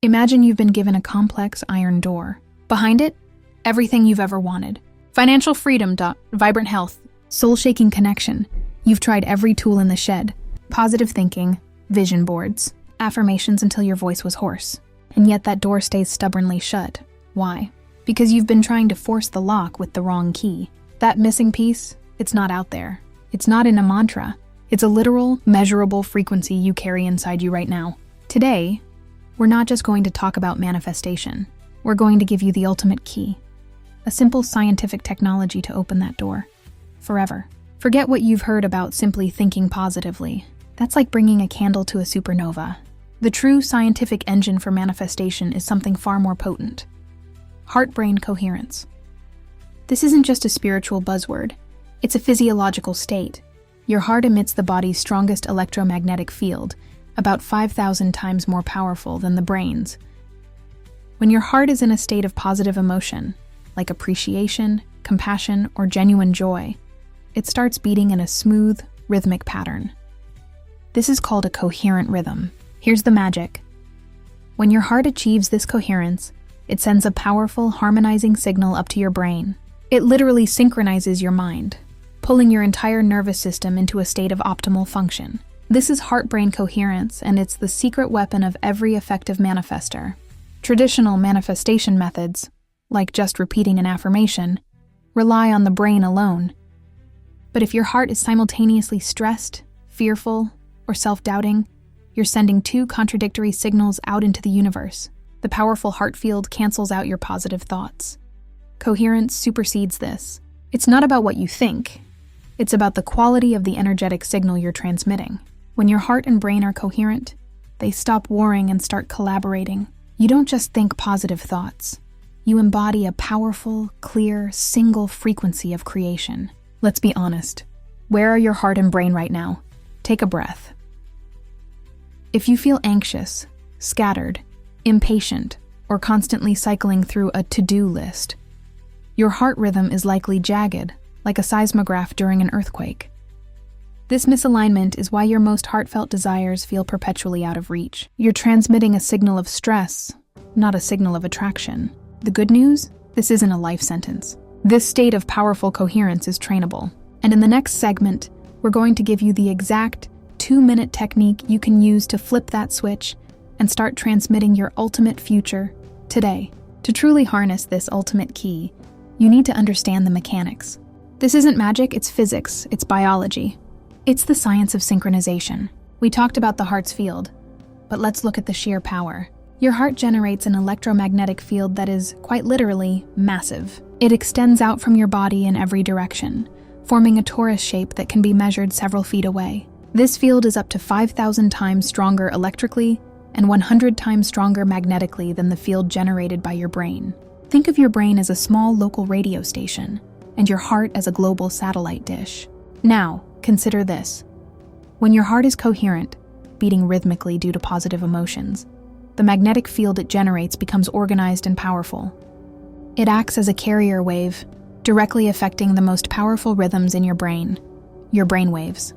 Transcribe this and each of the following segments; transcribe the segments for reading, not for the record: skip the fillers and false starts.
Imagine you've been given a complex iron door. Behind it, everything you've ever wanted. Financial freedom, vibrant health, soul-shaking connection. You've tried every tool in the shed. Positive thinking, vision boards, affirmations until your voice was hoarse. And yet that door stays stubbornly shut. Why? Because you've been trying to force the lock with the wrong key. That missing piece, it's not out there. It's not in a mantra. It's a literal, measurable frequency you carry inside you right now. Today, we're not just going to talk about manifestation. We're going to give you the ultimate key. A simple scientific technology to open that door. Forever. Forget what you've heard about simply thinking positively. That's like bringing a candle to a supernova. The true scientific engine for manifestation is something far more potent. Heart-Brain Coherence. This isn't just a spiritual buzzword. It's a physiological state. Your heart emits the body's strongest electromagnetic field, about 5,000 times more powerful than the brain's. When your heart is in a state of positive emotion, like appreciation, compassion, or genuine joy, it starts beating in a smooth, rhythmic pattern. This is called a coherent rhythm. Here's the magic. When your heart achieves this coherence, it sends a powerful, harmonizing signal up to your brain. It literally synchronizes your mind, pulling your entire nervous system into a state of optimal function. This is heart-brain coherence, and it's the secret weapon of every effective manifester. Traditional manifestation methods, like just repeating an affirmation, rely on the brain alone. But if your heart is simultaneously stressed, fearful, or self-doubting, you're sending two contradictory signals out into the universe. The powerful heart field cancels out your positive thoughts. Coherence supersedes this. It's not about what you think. It's about the quality of the energetic signal you're transmitting. When your heart and brain are coherent, they stop warring and start collaborating. You don't just think positive thoughts. You embody a powerful, clear, single frequency of creation. Let's be honest. Where are your heart and brain right now? Take a breath. If you feel anxious, scattered, impatient, or constantly cycling through a to-do list, your heart rhythm is likely jagged, like a seismograph during an earthquake. This misalignment is why your most heartfelt desires feel perpetually out of reach. You're transmitting a signal of stress, not a signal of attraction. The good news? This isn't a life sentence. This state of powerful coherence is trainable. And in the next segment, we're going to give you the exact 2-minute technique you can use to flip that switch and start transmitting your ultimate future today. To truly harness this ultimate key, you need to understand the mechanics. This isn't magic, it's physics, it's biology. It's the science of synchronization. We talked about the heart's field, but let's look at the sheer power. Your heart generates an electromagnetic field that is, quite literally, massive. It extends out from your body in every direction, forming a torus shape that can be measured several feet away. This field is up to 5,000 times stronger electrically and 100 times stronger magnetically than the field generated by your brain. Think of your brain as a small local radio station, and your heart as a global satellite dish. Now, consider this. When your heart is coherent, beating rhythmically due to positive emotions, the magnetic field it generates becomes organized and powerful. It acts as a carrier wave, directly affecting the most powerful rhythms in your brain, your brain waves.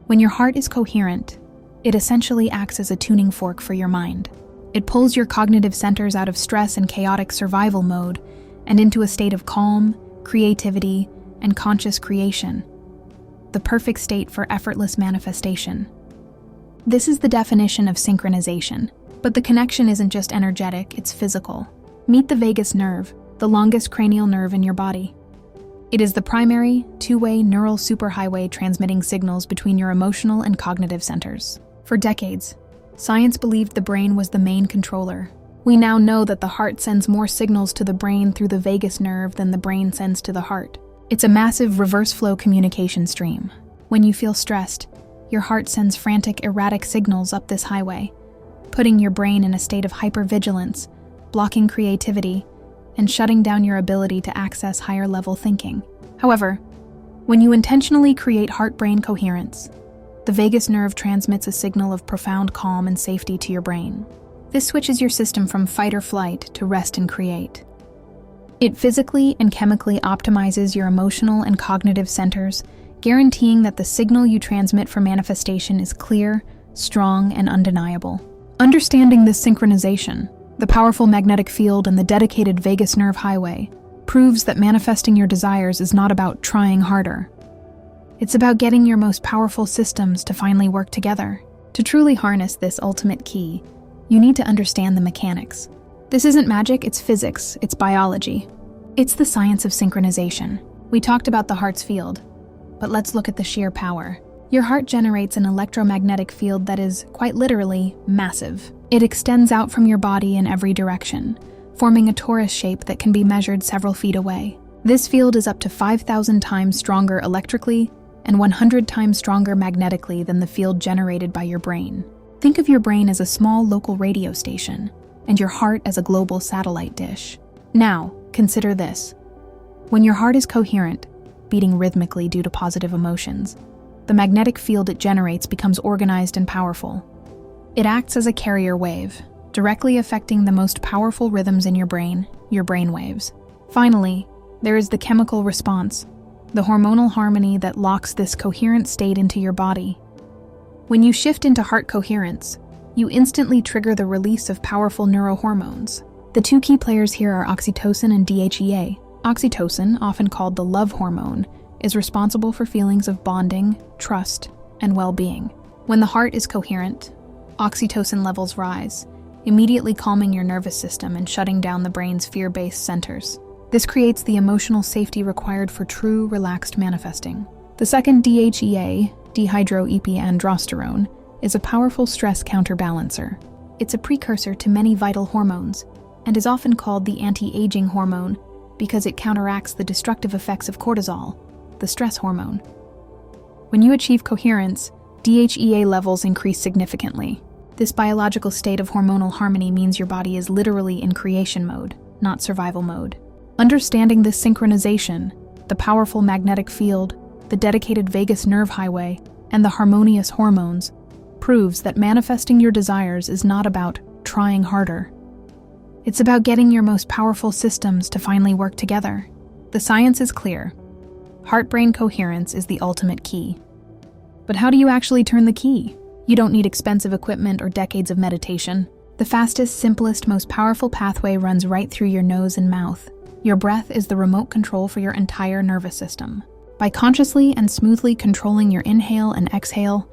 When your heart is coherent, it essentially acts as a tuning fork for your mind. It pulls your cognitive centers out of stress and chaotic survival mode and into a state of calm, creativity, and conscious creation. The perfect state for effortless manifestation. This is the definition of synchronization, but the connection isn't just energetic, it's physical. Meet the vagus nerve, the longest cranial nerve in your body. It is the primary, two-way neural superhighway transmitting signals between your emotional and cognitive centers. For decades, science believed the brain was the main controller. We now know that the heart sends more signals to the brain through the vagus nerve than the brain sends to the heart. It's a massive reverse flow communication stream. When you feel stressed, your heart sends frantic, erratic signals up this highway, putting your brain in a state of hypervigilance, blocking creativity, and shutting down your ability to access higher-level thinking. However, when you intentionally create heart-brain coherence, the vagus nerve transmits a signal of profound calm and safety to your brain. This switches your system from fight or flight to rest and create. It physically and chemically optimizes your emotional and cognitive centers, guaranteeing that the signal you transmit for manifestation is clear, strong, and undeniable. Understanding this synchronization, the powerful magnetic field and the dedicated vagus nerve highway, proves that manifesting your desires is not about trying harder. It's about getting your most powerful systems to finally work together. To truly harness this ultimate key, you need to understand the mechanics. This isn't magic, it's physics, it's biology. It's the science of synchronization. We talked about the heart's field, but let's look at the sheer power. Your heart generates an electromagnetic field that is, quite literally, massive. It extends out from your body in every direction, forming a torus shape that can be measured several feet away. This field is up to 5,000 times stronger electrically and 100 times stronger magnetically than the field generated by your brain. Think of your brain as a small local radio station, and your heart as a global satellite dish. Now, consider this. When your heart is coherent, beating rhythmically due to positive emotions, the magnetic field it generates becomes organized and powerful. It acts as a carrier wave, directly affecting the most powerful rhythms in your brain waves. Finally, there is the chemical response, the hormonal harmony that locks this coherent state into your body. When you shift into heart coherence, you instantly trigger the release of powerful neurohormones. The two key players here are oxytocin and DHEA. Oxytocin, often called the love hormone, is responsible for feelings of bonding, trust, and well-being. When the heart is coherent, oxytocin levels rise, immediately calming your nervous system and shutting down the brain's fear-based centers. This creates the emotional safety required for true, relaxed manifesting. The second DHEA, dehydroepiandrosterone, is a powerful stress counterbalancer. It's a precursor to many vital hormones, and is often called the anti-aging hormone because it counteracts the destructive effects of cortisol, the stress hormone. When you achieve coherence, DHEA levels increase significantly. This biological state of hormonal harmony means your body is literally in creation mode, not survival mode. Understanding this synchronization, the powerful magnetic field, the dedicated vagus nerve highway, and the harmonious hormones, proves that manifesting your desires is not about trying harder. It's about getting your most powerful systems to finally work together. The science is clear. Heart-brain coherence is the ultimate key. But how do you actually turn the key? You don't need expensive equipment or decades of meditation. The fastest, simplest, most powerful pathway runs right through your nose and mouth. Your breath is the remote control for your entire nervous system. By consciously and smoothly controlling your inhale and exhale,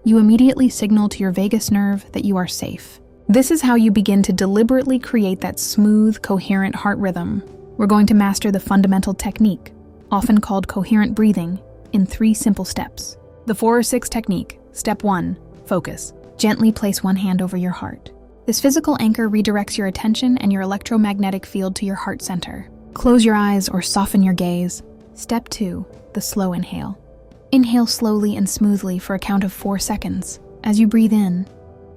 you immediately signal to your vagus nerve that you are safe. This is how you begin to deliberately create that smooth, coherent heart rhythm. We're going to master the fundamental technique, often called coherent breathing, in 3 simple steps. The 4 or 6 technique. Step 1, focus. Gently place one hand over your heart. This physical anchor redirects your attention and your electromagnetic field to your heart center. Close your eyes or soften your gaze. Step 2, the slow inhale. Inhale slowly and smoothly for a count of 4 seconds. As you breathe in,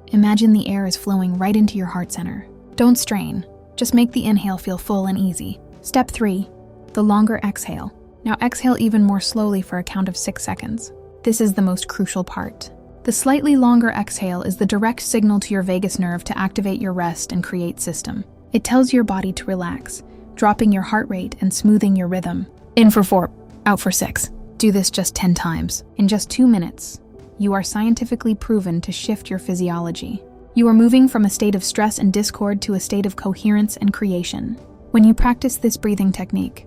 imagine the air is flowing right into your heart center. Don't strain, just make the inhale feel full and easy. Step 3, the longer exhale. Now exhale even more slowly for a count of 6 seconds. This is the most crucial part. The slightly longer exhale is the direct signal to your vagus nerve to activate your rest and create system. It tells your body to relax, dropping your heart rate and smoothing your rhythm. In for 4, out for 6. Do this just 10 times. In just 2 minutes, you are scientifically proven to shift your physiology. You are moving from a state of stress and discord to a state of coherence and creation. When you practice this breathing technique,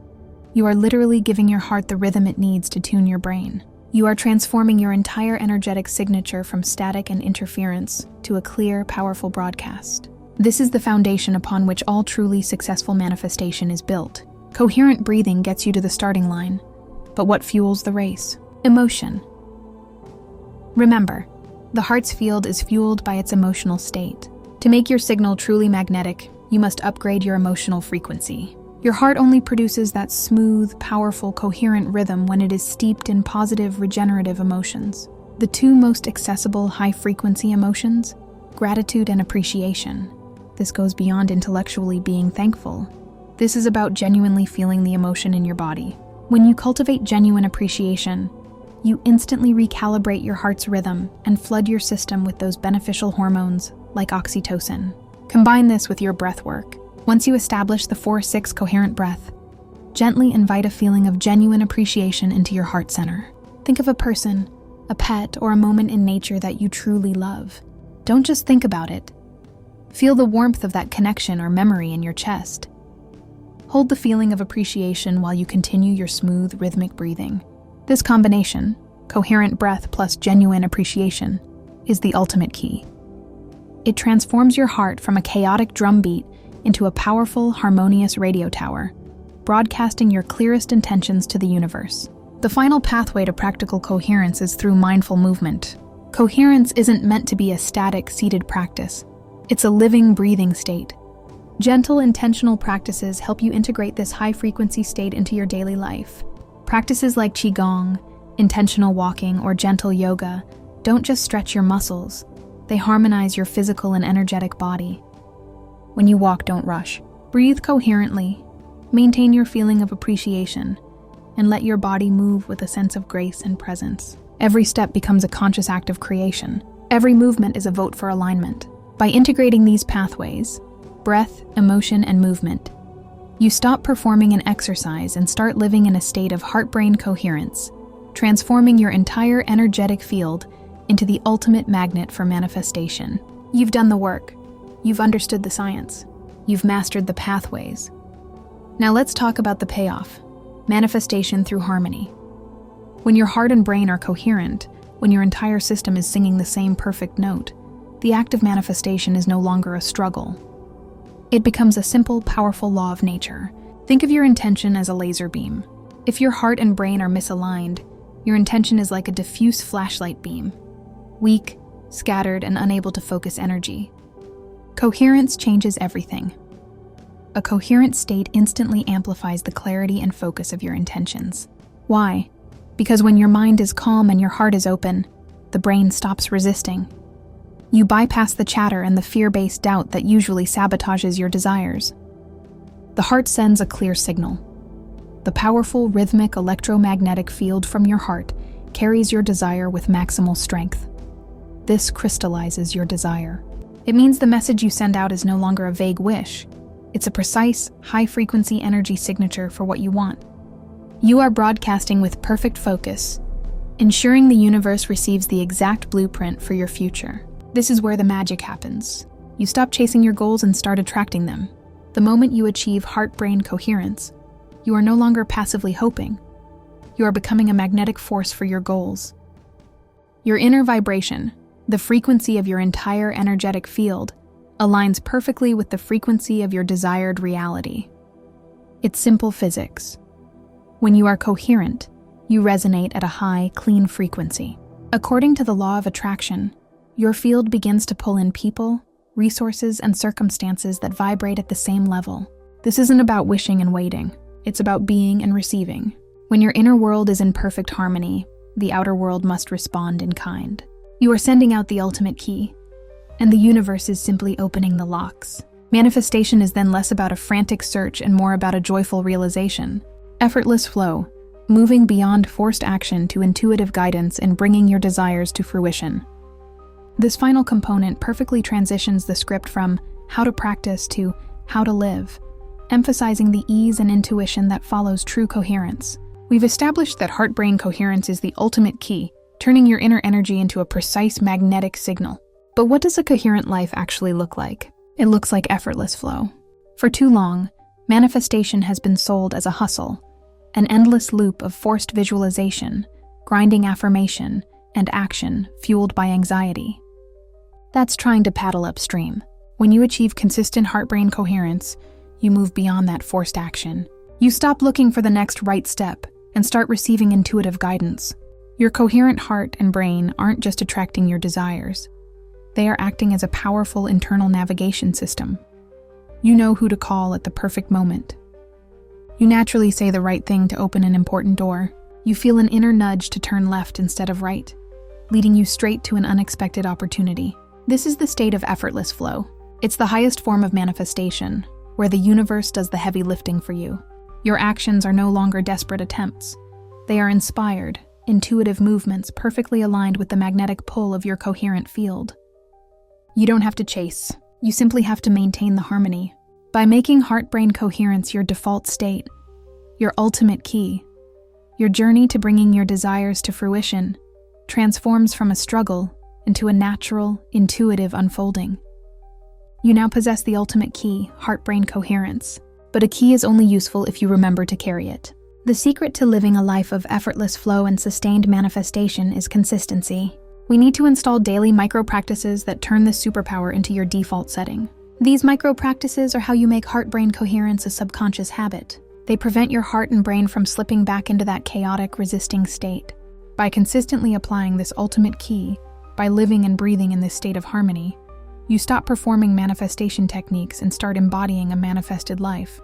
you are literally giving your heart the rhythm it needs to tune your brain. You are transforming your entire energetic signature from static and interference to a clear, powerful broadcast. This is the foundation upon which all truly successful manifestation is built. Coherent breathing gets you to the starting line. But what fuels the race? Emotion. Remember, the heart's field is fueled by its emotional state. To make your signal truly magnetic, you must upgrade your emotional frequency. Your heart only produces that smooth, powerful, coherent rhythm when it is steeped in positive, regenerative emotions. The 2 most accessible high-frequency emotions, gratitude and appreciation. This goes beyond intellectually being thankful. This is about genuinely feeling the emotion in your body. When you cultivate genuine appreciation, you instantly recalibrate your heart's rhythm and flood your system with those beneficial hormones like oxytocin. Combine this with your breath work. Once you establish the 4-6 coherent breath, gently invite a feeling of genuine appreciation into your heart center. Think of a person, a pet, or a moment in nature that you truly love. Don't just think about it, Feel the warmth of that connection or memory in your chest. Hold the feeling of appreciation while you continue your smooth, rhythmic breathing. This combination, coherent breath plus genuine appreciation, is the ultimate key. It transforms your heart from a chaotic drumbeat into a powerful, harmonious radio tower, broadcasting your clearest intentions to the universe. The final pathway to practical coherence is through mindful movement. Coherence isn't meant to be a static, seated practice. It's a living, breathing state. Gentle, intentional practices help you integrate this high-frequency state into your daily life. Practices like Qigong, intentional walking, or gentle yoga don't just stretch your muscles, they harmonize your physical and energetic body. When you walk, don't rush. Breathe coherently, maintain your feeling of appreciation, and let your body move with a sense of grace and presence. Every step becomes a conscious act of creation. Every movement is a vote for alignment. By integrating these pathways, breath, emotion, and movement, you stop performing an exercise and start living in a state of heart-brain coherence, transforming your entire energetic field into the ultimate magnet for manifestation. You've done the work. You've understood the science. You've mastered the pathways. Now let's talk about the payoff: manifestation through harmony. When your heart and brain are coherent, when your entire system is singing the same perfect note, the act of manifestation is no longer a struggle. It becomes a simple, powerful law of nature. Think of your intention as a laser beam. If your heart and brain are misaligned, your intention is like a diffuse flashlight beam, weak, scattered, and unable to focus energy. Coherence changes everything. A coherent state instantly amplifies the clarity and focus of your intentions. Why? Because when your mind is calm and your heart is open, the brain stops resisting. You bypass the chatter and the fear-based doubt that usually sabotages your desires. The heart sends a clear signal. The powerful, rhythmic, electromagnetic field from your heart carries your desire with maximal strength. This crystallizes your desire. It means the message you send out is no longer a vague wish. It's a precise, high-frequency energy signature for what you want. You are broadcasting with perfect focus, ensuring the universe receives the exact blueprint for your future. This is where the magic happens. You stop chasing your goals and start attracting them. The moment you achieve heart-brain coherence, you are no longer passively hoping. You are becoming a magnetic force for your goals. Your inner vibration, the frequency of your entire energetic field, aligns perfectly with the frequency of your desired reality. It's simple physics. When you are coherent, you resonate at a high, clean frequency. According to the law of attraction, your field begins to pull in people, resources, and circumstances that vibrate at the same level. This isn't about wishing and waiting. It's about being and receiving. When your inner world is in perfect harmony, the outer world must respond in kind. You are sending out the ultimate key, and the universe is simply opening the locks. Manifestation is then less about a frantic search and more about a joyful realization. Effortless flow, moving beyond forced action to intuitive guidance and bringing your desires to fruition. This final component perfectly transitions the script from how to practice to how to live, emphasizing the ease and intuition that follows true coherence. We've established that heart-brain coherence is the ultimate key, turning your inner energy into a precise magnetic signal. But what does a coherent life actually look like? It looks like effortless flow. For too long, manifestation has been sold as a hustle, an endless loop of forced visualization, grinding affirmation, and action fueled by anxiety. That's trying to paddle upstream. When you achieve consistent heart-brain coherence, you move beyond that forced action. You stop looking for the next right step and start receiving intuitive guidance. Your coherent heart and brain aren't just attracting your desires. They are acting as a powerful internal navigation system. You know who to call at the perfect moment. You naturally say the right thing to open an important door. You feel an inner nudge to turn left instead of right, leading you straight to an unexpected opportunity. This is the state of effortless flow. It's the highest form of manifestation, where the universe does the heavy lifting for you. Your actions are no longer desperate attempts. They are inspired, intuitive movements perfectly aligned with the magnetic pull of your coherent field. You don't have to chase. You simply have to maintain the harmony. By making heart-brain coherence your default state, your ultimate key, your journey to bringing your desires to fruition transforms from a struggle into a natural, intuitive unfolding. You now possess the ultimate key, Heart-Brain Coherence. But a key is only useful if you remember to carry it. The secret to living a life of effortless flow and sustained manifestation is consistency. We need to install daily micro-practices that turn this superpower into your default setting. These micro-practices are how you make heart-brain coherence a subconscious habit. They prevent your heart and brain from slipping back into that chaotic, resisting state. By consistently applying this ultimate key, by living and breathing in this state of harmony, you stop performing manifestation techniques and start embodying a manifested life.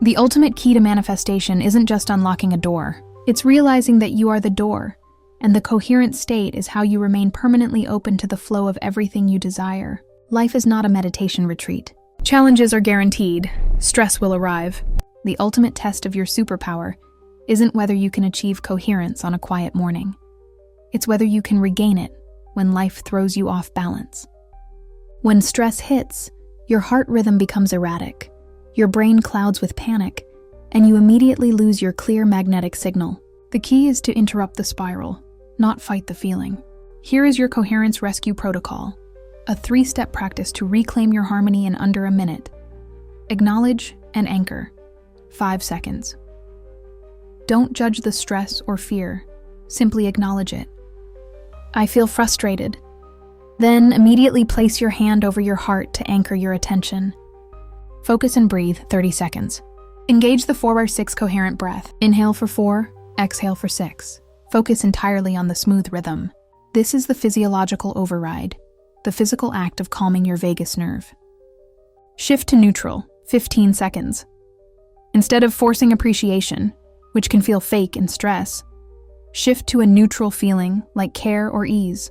The ultimate key to manifestation isn't just unlocking a door. It's realizing that you are the door, and the coherent state is how you remain permanently open to the flow of everything you desire. Life is not a meditation retreat. Challenges are guaranteed. Stress will arrive. The ultimate test of your superpower isn't whether you can achieve coherence on a quiet morning. It's whether you can regain it when life throws you off balance. When stress hits, your heart rhythm becomes erratic, your brain clouds with panic, and you immediately lose your clear magnetic signal. The key is to interrupt the spiral, not fight the feeling. Here is your coherence rescue protocol, a 3-step practice to reclaim your harmony in under a minute. Acknowledge and anchor. 5 seconds. Don't judge the stress or fear, simply acknowledge it. I feel frustrated. Then immediately place your hand over your heart to anchor your attention. Focus and breathe 30 seconds. Engage the 4x6 coherent breath. Inhale for 4, exhale for 6. Focus entirely on the smooth rhythm. This is the physiological override, the physical act of calming your vagus nerve. Shift to neutral, 15 seconds. Instead of forcing appreciation, which can feel fake in stress, shift to a neutral feeling like care or ease.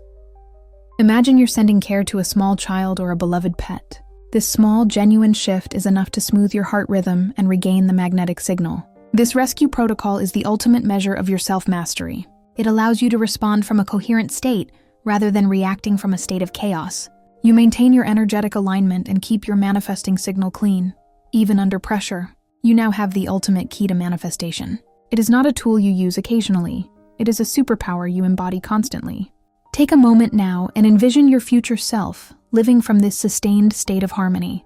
Imagine you're sending care to a small child or a beloved pet. This small, genuine shift is enough to smooth your heart rhythm and regain the magnetic signal. This rescue protocol is the ultimate measure of your self-mastery. It allows you to respond from a coherent state rather than reacting from a state of chaos. You maintain your energetic alignment and keep your manifesting signal clean. Even under pressure, you now have the ultimate key to manifestation. It is not a tool you use occasionally. It is a superpower you embody constantly. Take a moment now and envision your future self living from this sustained state of harmony.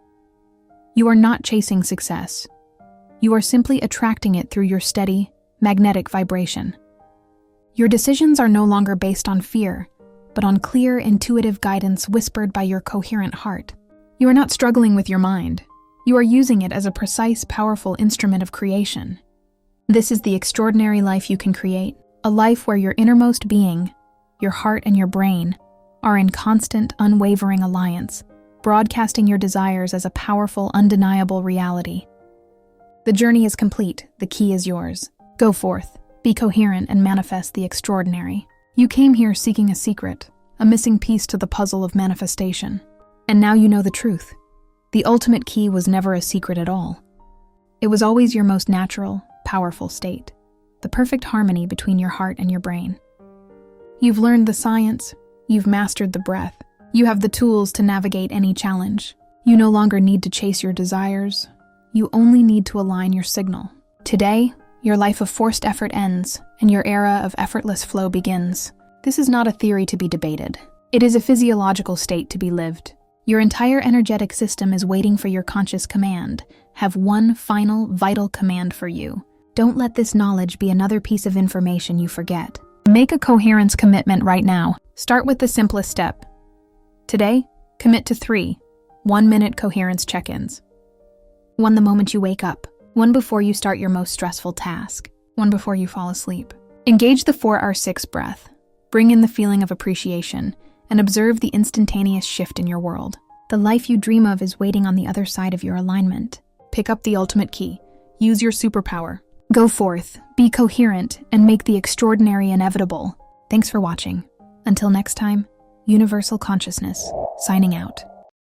You are not chasing success. You are simply attracting it through your steady, magnetic vibration. Your decisions are no longer based on fear, but on clear, intuitive guidance whispered by your coherent heart. You are not struggling with your mind. You are using it as a precise, powerful instrument of creation. This is the extraordinary life you can create, a life where your innermost being, your heart and your brain, are in constant, unwavering alliance, broadcasting your desires as a powerful, undeniable reality. The journey is complete, the key is yours. Go forth, be coherent, and manifest the extraordinary. You came here seeking a secret, a missing piece to the puzzle of manifestation. And now you know the truth. The ultimate key was never a secret at all. It was always your most natural, powerful state, the perfect harmony between your heart and your brain. You've learned the science, you've mastered the breath, you have the tools to navigate any challenge. You no longer need to chase your desires, you only need to align your signal. Today, your life of forced effort ends, and your era of effortless flow begins. This is not a theory to be debated. It is a physiological state to be lived. Your entire energetic system is waiting for your conscious command. Have one final, vital command for you. Don't let this knowledge be another piece of information you forget. Make a coherence commitment right now. Start with the simplest step. Today, commit to 3 1-minute coherence check-ins. 1 the moment you wake up, 1 before you start your most stressful task, 1 before you fall asleep. Engage the 4R6 breath. Bring in the feeling of appreciation and observe the instantaneous shift in your world. The life you dream of is waiting on the other side of your alignment. Pick up the ultimate key. Use your superpower. Go forth, be coherent, and make the extraordinary inevitable. Thanks for watching. Until next time, Universal Consciousness, signing out.